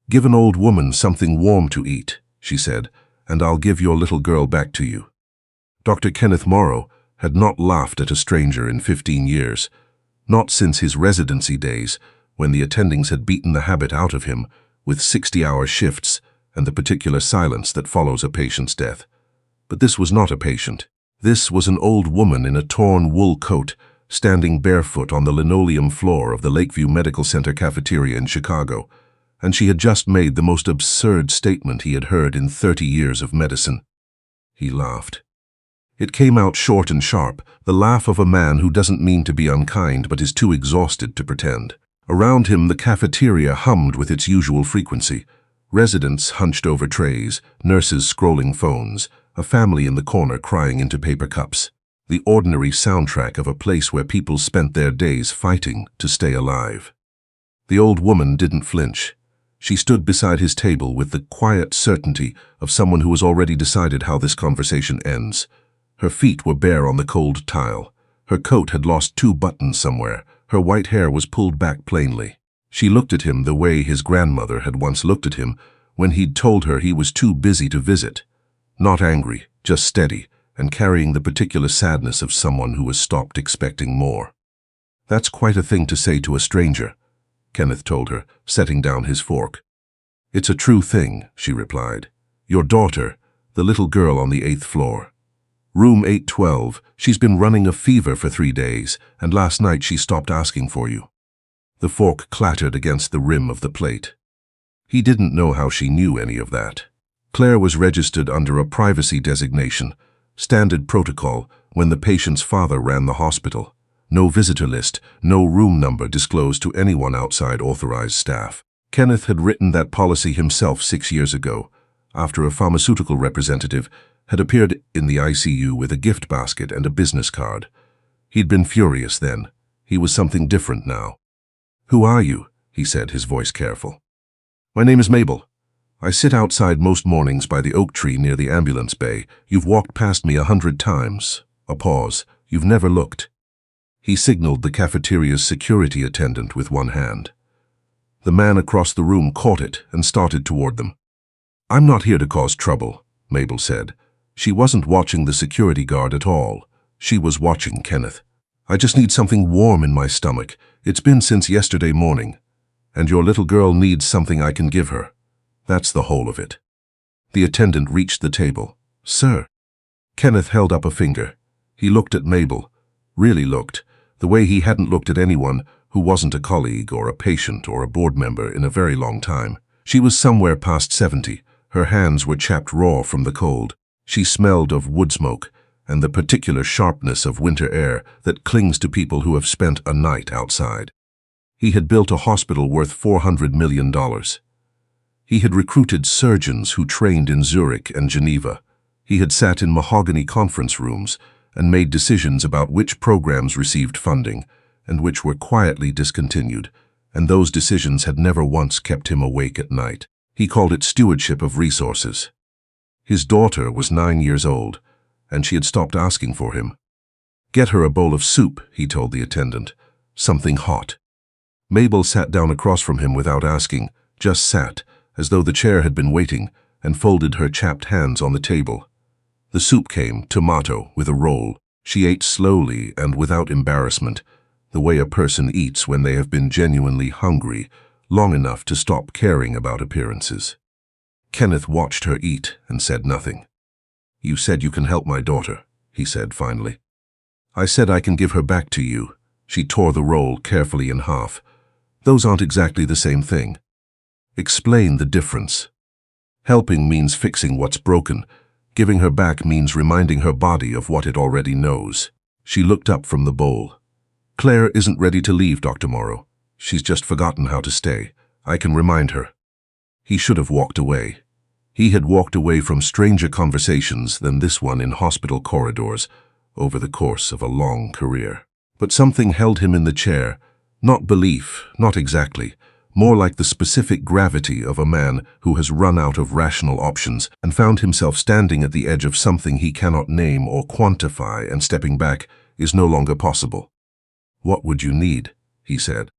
"Give an old woman something warm to eat," she said, "and I'll give your little girl back to you." Dr. Kenneth Morrow had not laughed at a stranger in 15 years, not since his residency days, when the attendings had beaten the habit out of him with 60-hour shifts and the particular silence that follows a patient's death. But this was not a patient. This was an old woman in a torn wool coat, standing barefoot on the linoleum floor of the Lakeview Medical Center cafeteria in Chicago, and she had just made the most absurd statement he had heard in 30 years of medicine. He laughed. It came out short and sharp, the laugh of a man who doesn't mean to be unkind but is too exhausted to pretend. Around him, the cafeteria hummed with its usual frequency. Residents hunched over trays, nurses scrolling phones, a family in the corner crying into paper cups. The ordinary soundtrack of a place where people spent their days fighting to stay alive. The old woman didn't flinch. She stood beside his table with the quiet certainty of someone who has already decided how this conversation ends. Her feet were bare on the cold tile. Her coat had lost 2 buttons somewhere. Her white hair was pulled back plainly. She looked at him the way his grandmother had once looked at him when he'd told her he was too busy to visit. Not angry, just steady, and carrying the particular sadness of someone who has stopped expecting more. "That's quite a thing to say to a stranger," Kenneth told her, setting down his fork. "It's a true thing," she replied. "Your daughter, the little girl on the 8th floor. Room 812, she's been running a fever for 3 days, and last night she stopped asking for you." The fork clattered against the rim of the plate. He didn't know how she knew any of that. Claire was registered under a privacy designation, standard protocol when the patient's father ran the hospital. No visitor list, no room number disclosed to anyone outside authorized staff. Kenneth had written that policy himself 6 years ago, after a pharmaceutical representative had appeared in the ICU with a gift basket and a business card. He'd been furious then. He was something different now. "Who are you?" he said, his voice careful. "My name is Mabel. I sit outside most mornings by the oak tree near the ambulance bay. You've walked past me 100 times. A pause. You've never looked." He signaled the cafeteria's security attendant with one hand. The man across the room caught it and started toward them. "I'm not here to cause trouble," Mabel said. She wasn't watching the security guard at all. She was watching Kenneth. "I just need something warm in my stomach. It's been since yesterday morning. And your little girl needs something I can give her. That's the whole of it." The attendant reached the table. "Sir." Kenneth held up a finger. He looked at Mabel, really looked, the way he hadn't looked at anyone who wasn't a colleague or a patient or a board member in a very long time. She was somewhere past 70. Her hands were chapped raw from the cold. She smelled of wood smoke and the particular sharpness of winter air that clings to people who have spent a night outside. He had built a hospital worth $400 million. He had recruited surgeons who trained in Zurich and Geneva. He had sat in mahogany conference rooms and made decisions about which programs received funding and which were quietly discontinued, and those decisions had never once kept him awake at night. He called it stewardship of resources. His daughter was 9 years old, and she had stopped asking for him. "Get her a bowl of soup," he told the attendant. "Something hot." Mabel sat down across from him without asking, just sat, as though the chair had been waiting, and folded her chapped hands on the table. The soup came, tomato, with a roll. She ate slowly and without embarrassment, the way a person eats when they have been genuinely hungry, long enough to stop caring about appearances. Kenneth watched her eat and said nothing. "You said you can help my daughter," he said finally. "I said I can give her back to you." She tore the roll carefully in half. "Those aren't exactly the same thing." "Explain the difference." Helping means fixing what's broken. Giving her back means reminding her body of what it already knows. She looked up from the bowl. "Claire isn't ready to leave, Dr. Morrow. She's just forgotten how to stay. I can remind her." He should have walked away. He had walked away from stranger conversations than this one in hospital corridors over the course of a long career. But something held him in the chair, not belief, not exactly, more like the specific gravity of a man who has run out of rational options and found himself standing at the edge of something he cannot name or quantify, and stepping back is no longer possible. "What would you need?" he said.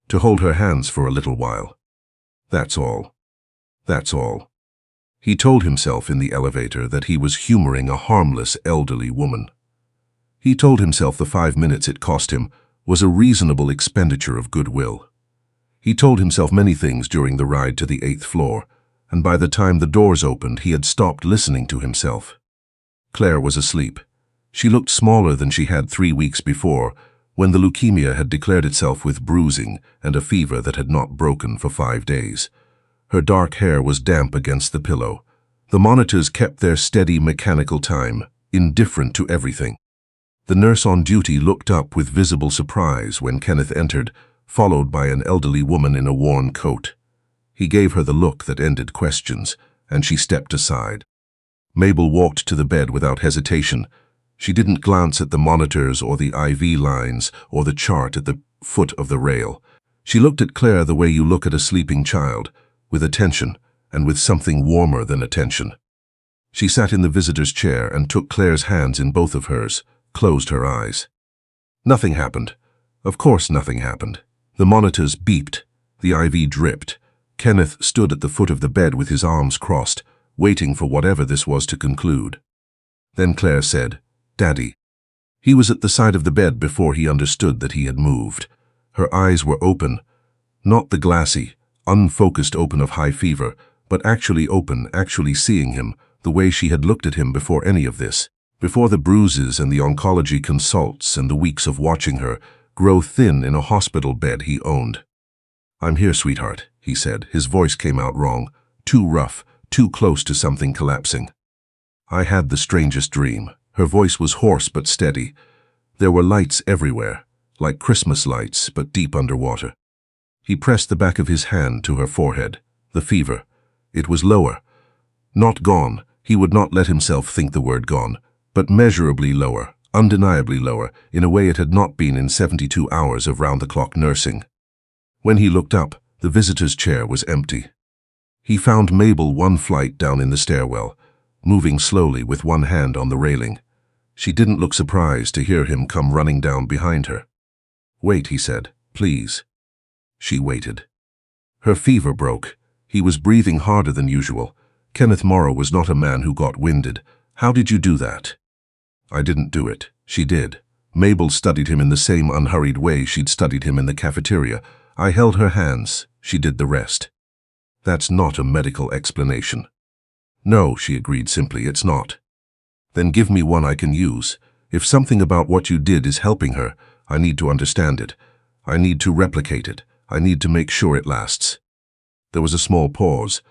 "To hold her hands for a little while. That's all." That's all. He told himself in the elevator that he was humoring a harmless elderly woman. He told himself the 5 minutes it cost him was a reasonable expenditure of goodwill. He told himself many things during the ride to the 8th floor, and by the time the doors opened, he had stopped listening to himself. Claire was asleep. She looked smaller than she had 3 weeks before, when the leukemia had declared itself with bruising and a fever that had not broken for 5 days. Her dark hair was damp against the pillow. The monitors kept their steady mechanical time, indifferent to everything. The nurse on duty looked up with visible surprise when Kenneth entered, followed by an elderly woman in a worn coat. He gave her the look that ended questions, and she stepped aside. Mabel walked to the bed without hesitation. She didn't glance at the monitors or the IV lines or the chart at the foot of the rail. She looked at Claire the way you look at a sleeping child, with attention and with something warmer than attention. She sat in the visitor's chair and took Claire's hands in both of hers, closed her eyes. Nothing happened. Of course nothing happened. The monitors beeped. The IV dripped. Kenneth stood at the foot of the bed with his arms crossed, waiting for whatever this was to conclude. Then Claire said, "Daddy." He was at the side of the bed before he understood that he had moved. Her eyes were open, not the glassy, unfocused open of high fever, but actually open, actually seeing him, the way she had looked at him before any of this, before the bruises and the oncology consults and the weeks of watching her grow thin in a hospital bed he owned. "I'm here, sweetheart," he said. His voice came out wrong, too rough, too close to something collapsing. "I had the strangest dream." Her voice was hoarse but steady. There were lights everywhere, like Christmas lights, but deep underwater. He pressed the back of his hand to her forehead. The fever. It was lower. Not gone. He would not let himself think the word gone, but measurably lower, undeniably lower, in a way it had not been in 72 hours of round-the-clock nursing. When he looked up, the visitor's chair was empty. He found Mabel one flight down in the stairwell, moving slowly with one hand on the railing. She didn't look surprised to hear him come running down behind her. "Wait," he said, "please." She waited. Her fever broke. He was breathing harder than usual. Kenneth Morrow was not a man who got winded. "How did you do that?" "I didn't do it. She did." Mabel studied him in the same unhurried way she'd studied him in the cafeteria. "I held her hands. She did the rest." "That's not a medical explanation." "No," she agreed simply, "it's not." "Then give me one I can use. If something about what you did is helping her, I need to understand it. I need to replicate it. I need to make sure it lasts." There was a small pause.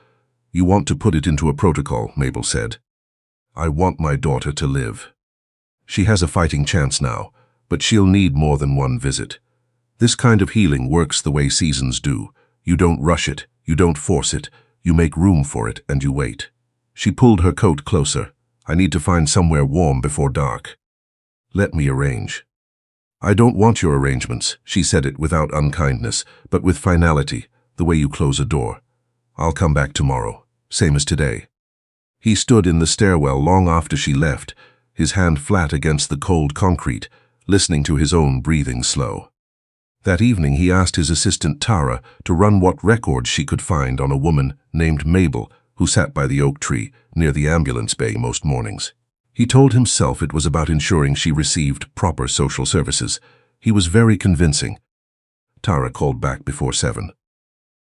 "You want to put it into a protocol," Mabel said. "I want my daughter to live. She has a fighting chance now, but she'll need more than one visit. This kind of healing works the way seasons do. You don't rush it, you don't force it, you make room for it and you wait." She pulled her coat closer. "I need to find somewhere warm before dark. Let me arrange." "I don't want your arrangements," she said it without unkindness, but with finality, the way you close a door. "I'll come back tomorrow, same as today." He stood in the stairwell long after she left, his hand flat against the cold concrete, listening to his own breathing slow. That evening he asked his assistant Tara to run what records she could find on a woman named Mabel who sat by the oak tree near the ambulance bay most mornings. He told himself it was about ensuring she received proper social services. He was very convincing. Tara called back before 7.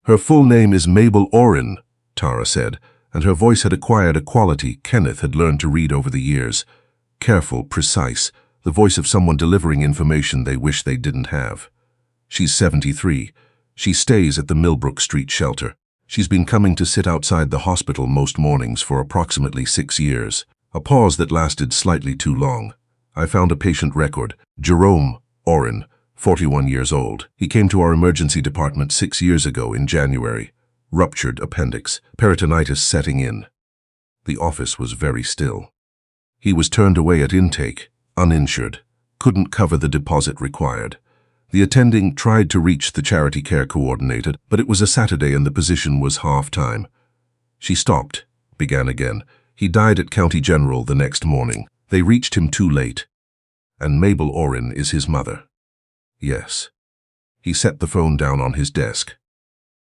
"Her full name is Mabel Oren," Tara said, and her voice had acquired a quality Kenneth had learned to read over the years. Careful, precise, the voice of someone delivering information they wish they didn't have. "She's 73. She stays at the Millbrook Street shelter. She's been coming to sit outside the hospital most mornings for approximately 6 years. A pause that lasted slightly too long. "I found a patient record. Jerome Oren, 41 years old. He came to our emergency department 6 years ago in January. Ruptured appendix, peritonitis setting in." The office was very still. He was turned away at intake, uninsured, couldn't cover the deposit required. The attending tried to reach the charity care coordinator, but it was a Saturday and the position was half-time. She stopped, began again. "He died at County General the next morning. They reached him too late. And Mabel Oren is his mother." "Yes." He set the phone down on his desk.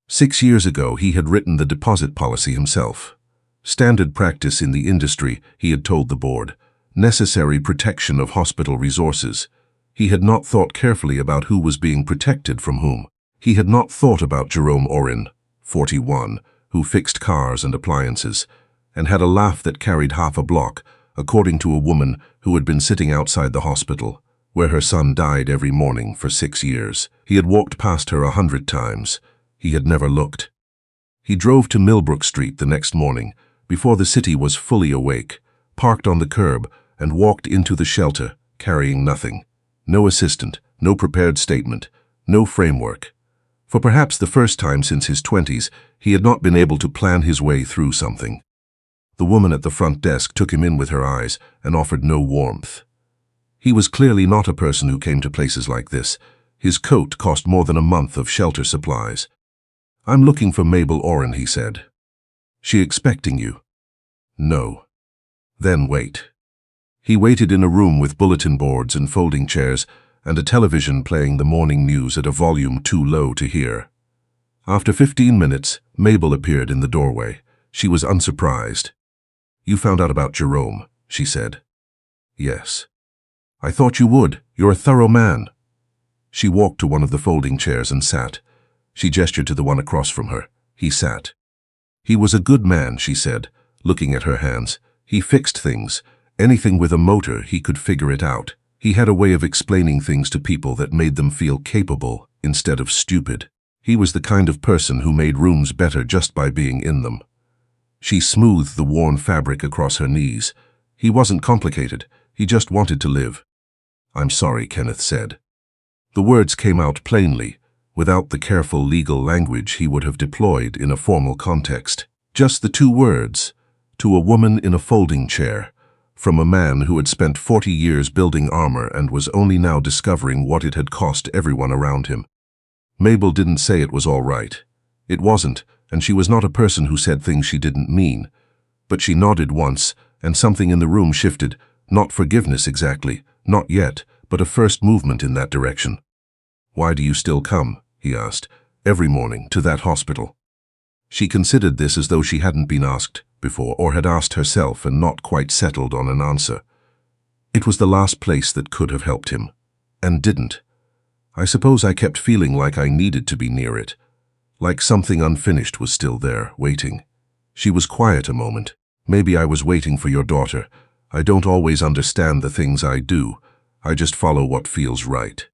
6 years ago, he had written the deposit policy himself. Standard practice in the industry, he had told the board. Necessary protection of hospital resources. He had not thought carefully about who was being protected from whom. He had not thought about Jerome Orin, 41, who fixed cars and appliances, and had a laugh that carried half a block, according to a woman who had been sitting outside the hospital, where her son died every morning for 6 years. He had walked past her 100 times. He had never looked. He drove to Millbrook Street the next morning, before the city was fully awake, parked on the curb, and walked into the shelter, carrying nothing. No assistant, no prepared statement, no framework. For perhaps the first time since his 20s, he had not been able to plan his way through something. The woman at the front desk took him in with her eyes and offered no warmth. He was clearly not a person who came to places like this. His coat cost more than a month of shelter supplies. "I'm looking for Mabel Orin," he said. "She expecting you?" "No." "Then wait." He waited in a room with bulletin boards and folding chairs and a television playing the morning news at a volume too low to hear. After 15 minutes, Mabel appeared in the doorway. She was unsurprised. "You found out about Jerome," she said. "Yes." "I thought you would. You're a thorough man." She walked to one of the folding chairs and sat. She gestured to the one across from her. He sat. "He was a good man," she said, looking at her hands. "He fixed things. Anything with a motor, he could figure it out. He had a way of explaining things to people that made them feel capable instead of stupid. He was the kind of person who made rooms better just by being in them." She smoothed the worn fabric across her knees. "He wasn't complicated. He just wanted to live." "I'm sorry," Kenneth said. The words came out plainly, without the careful legal language he would have deployed in a formal context. Just the 2 words, to a woman in a folding chair, from a man who had spent 40 years building armor and was only now discovering what it had cost everyone around him. Mabel didn't say it was all right. It wasn't, and she was not a person who said things she didn't mean. But she nodded once, and something in the room shifted, not forgiveness exactly, not yet, but a first movement in that direction. "Why do you still come?" he asked, "every morning to that hospital?" She considered this as though she hadn't been asked before, or had asked herself and not quite settled on an answer. It was the last place that could have helped him, and didn't. "I suppose I kept feeling like I needed to be near it, like something unfinished was still there, waiting." She was quiet a moment. "Maybe I was waiting for your daughter. I don't always understand the things I do. I just follow what feels right."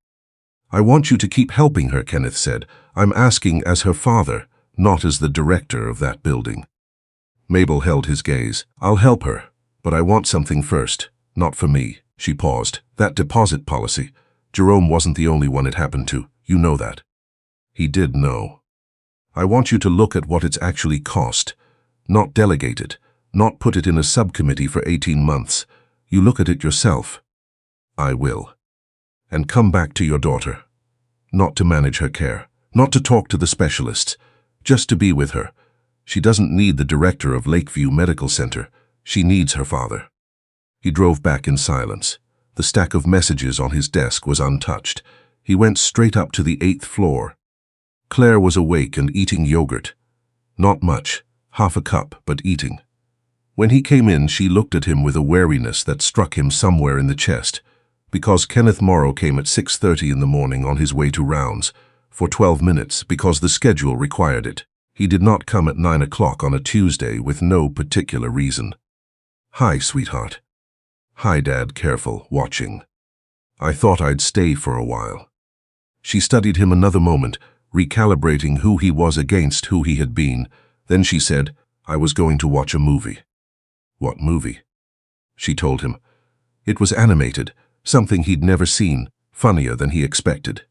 "I want you to keep helping her," Kenneth said. "I'm asking as her father, not as the director of that building." Mabel held his gaze. "I'll help her, but I want something first, not for me." She paused. "That deposit policy. Jerome wasn't the only one it happened to. You know that." He did know. "I want you to look at what it's actually cost, not delegate it, not put it in a subcommittee for 18 months. You look at it yourself." "I will." "And come back to your daughter. Not to manage her care, not to talk to the specialists, just to be with her. She doesn't need the director of Lakeview Medical Center. She needs her father." He drove back in silence. The stack of messages on his desk was untouched. He went straight up to the 8th floor. Claire was awake and eating yogurt. Not much, half a cup, but eating. When he came in, she looked at him with a wariness that struck him somewhere in the chest, because Kenneth Morrow came at 6:30 in the morning on his way to rounds, for 12 minutes, because the schedule required it. He did not come at 9 o'clock on a Tuesday with no particular reason. "Hi, sweetheart." "Hi, Dad," careful, watching. "I thought I'd stay for a while." She studied him another moment, recalibrating who he was against who he had been. Then she said, "I was going to watch a movie." "What movie?" She told him. It was animated, something he'd never seen, funnier than he expected.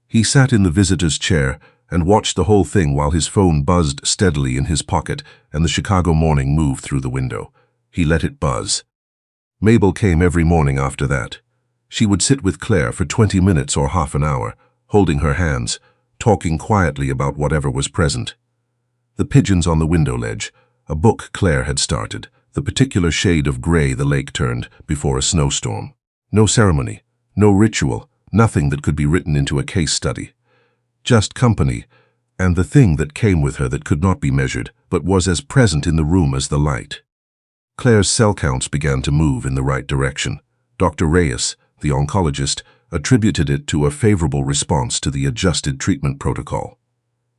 He sat in the visitor's chair and watched the whole thing while his phone buzzed steadily in his pocket and the Chicago Morning moved through the window. He let it buzz. Mabel came every morning after that. She would sit with Claire for 20 minutes or half an hour, holding her hands, talking quietly about whatever was present. The pigeons on the window ledge, a book Claire had started, the particular shade of gray the lake turned before a snowstorm. No ceremony, no ritual, nothing that could be written into a case study. Just company, and the thing that came with her that could not be measured, but was as present in the room as the light. Claire's cell counts began to move in the right direction. Dr. Reyes, the oncologist, attributed it to a favorable response to the adjusted treatment protocol.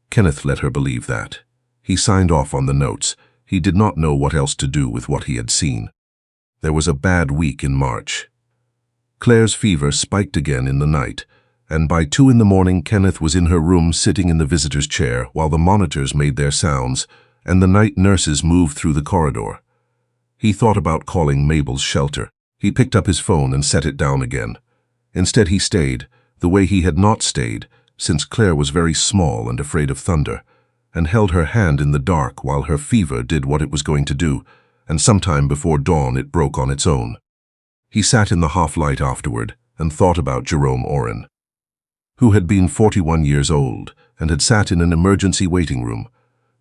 Kenneth let her believe that. He signed off on the notes. He did not know what else to do with what he had seen. There was a bad week in March. Claire's fever spiked again in the night, and by 2 in the morning Kenneth was in her room sitting in the visitor's chair while the monitors made their sounds and the night nurses moved through the corridor. He thought about calling Mabel's shelter. He picked up his phone and set it down again. Instead he stayed, the way he had not stayed, since Claire was very small and afraid of thunder, and held her hand in the dark while her fever did what it was going to do, and sometime before dawn it broke on its own. He sat in the half-light afterward and thought about Jerome Oren, who had been 41 years old and had sat in an emergency waiting room,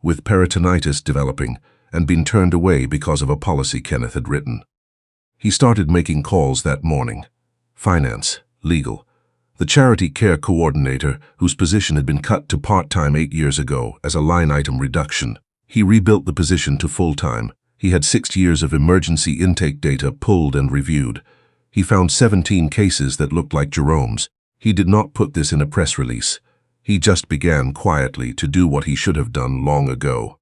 with peritonitis developing, and been turned away because of a policy Kenneth had written. He started making calls that morning. Finance, legal. The charity care coordinator, whose position had been cut to part-time 8 years ago as a line-item reduction. He rebuilt the position to full-time. He had 6 years of emergency intake data pulled and reviewed. He found 17 cases that looked like Jerome's. He did not put this in a press release. He just began quietly to do what he should have done long ago.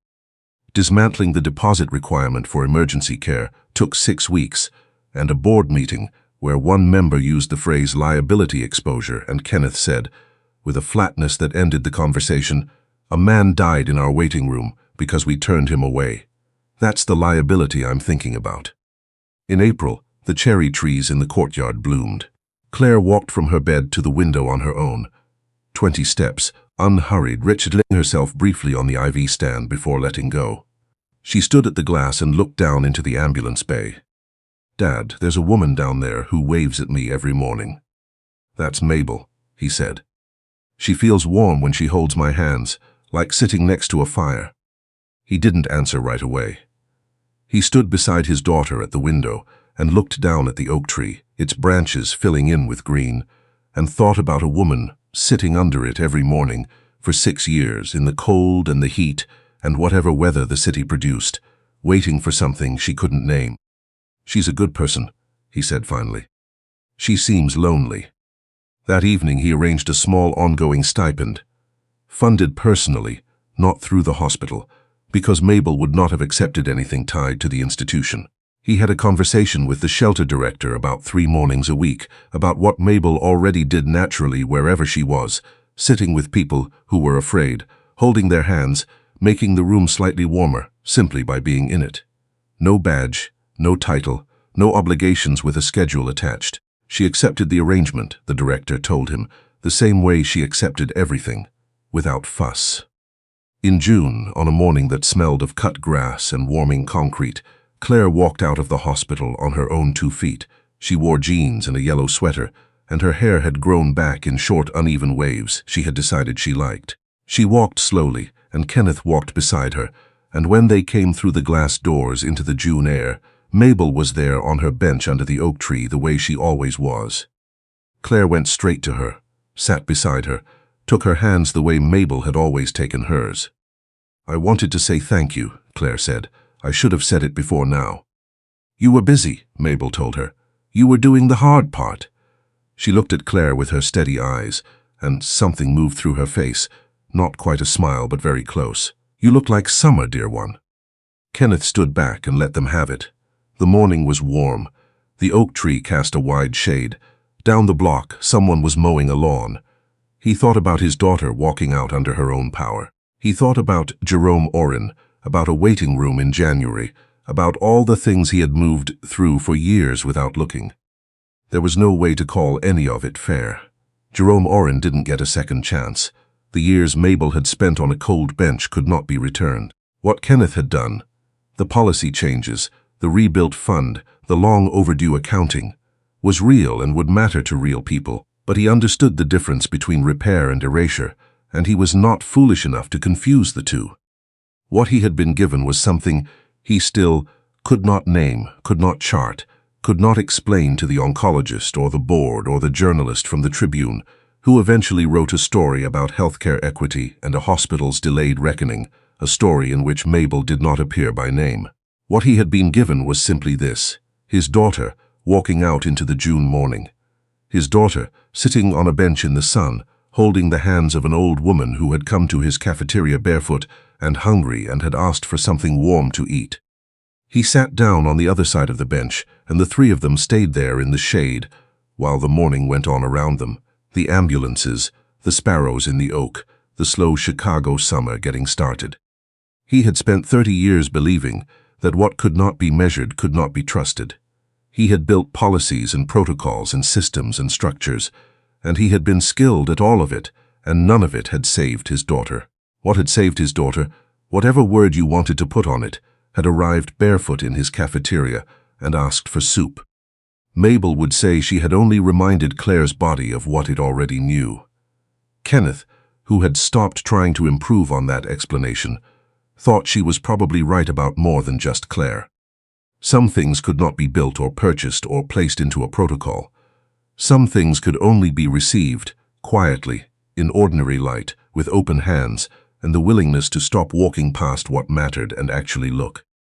Dismantling the deposit requirement for emergency care took 6 weeks, and a board meeting where one member used the phrase liability exposure, and Kenneth said, with a flatness that ended the conversation, "A man died in our waiting room because we turned him away. That's the liability I'm thinking about." In April, the cherry trees in the courtyard bloomed. Claire walked from her bed to the window on her own. 20 steps, unhurried, laying herself briefly on the IV stand before letting go. She stood at the glass and looked down into the ambulance bay. "Dad, there's a woman down there who waves at me every morning." "That's Mabel," he said. "She feels warm when she holds my hands, like sitting next to a fire." He didn't answer right away. He stood beside his daughter at the window and looked down at the oak tree, its branches filling in with green, and thought about a woman sitting under it every morning for 6 years in the cold and the heat and whatever weather the city produced, waiting for something she couldn't name. "She's a good person," he said finally. "She seems lonely." That evening he arranged a small ongoing stipend, funded personally, not through the hospital, because Mabel would not have accepted anything tied to the institution. He had a conversation with the shelter director about 3 mornings a week, about what Mabel already did naturally wherever she was, sitting with people who were afraid, holding their hands, making the room slightly warmer, simply by being in it. No badge, no title, no obligations with a schedule attached. She accepted the arrangement, the director told him, the same way she accepted everything, without fuss. In June, on a morning that smelled of cut grass and warming concrete, Claire walked out of the hospital on her own 2 feet. She wore jeans and a yellow sweater, and her hair had grown back in short, uneven waves she had decided she liked. She walked slowly, and Kenneth walked beside her, and when they came through the glass doors into the June air, Mabel was there on her bench under the oak tree the way she always was. Claire went straight to her, sat beside her, took her hands the way Mabel had always taken hers. "I wanted to say thank you," Claire said. "I should have said it before now." "You were busy," Mabel told her. "You were doing the hard part." She looked at Claire with her steady eyes, and something moved through her face, not quite a smile but very close. "You look like summer, dear one." Kenneth stood back and let them have it. The morning was warm. The oak tree cast a wide shade. Down the block, someone was mowing a lawn. He thought about his daughter walking out under her own power. He thought about Jerome Oren, about a waiting room in January, about all the things he had moved through for years without looking. There was no way to call any of it fair. Jerome Oren didn't get a second chance. The years Mabel had spent on a cold bench could not be returned. What Kenneth had done, the policy changes, the rebuilt fund, the long overdue accounting, was real and would matter to real people, but he understood the difference between repair and erasure, and he was not foolish enough to confuse the two. What he had been given was something he still could not name, could not chart, could not explain to the oncologist or the board or the journalist from the Tribune, who eventually wrote a story about healthcare equity and a hospital's delayed reckoning, a story in which Mabel did not appear by name. What he had been given was simply this: his daughter walking out into the June morning. His daughter sitting on a bench in the sun, holding the hands of an old woman who had come to his cafeteria barefoot and hungry and had asked for something warm to eat. He sat down on the other side of the bench, and the three of them stayed there in the shade while the morning went on around them. The ambulances, the sparrows in the oak, the slow Chicago summer getting started. He had spent 30 years believing that what could not be measured could not be trusted. He had built policies and protocols and systems and structures, and he had been skilled at all of it, and none of it had saved his daughter. What had saved his daughter, whatever word you wanted to put on it, had arrived barefoot in his cafeteria and asked for soup. Mabel would say she had only reminded Claire's body of what it already knew. Kenneth, who had stopped trying to improve on that explanation, thought she was probably right about more than just Claire. Some things could not be built or purchased or placed into a protocol. Some things could only be received, quietly, in ordinary light, with open hands, and the willingness to stop walking past what mattered and actually look.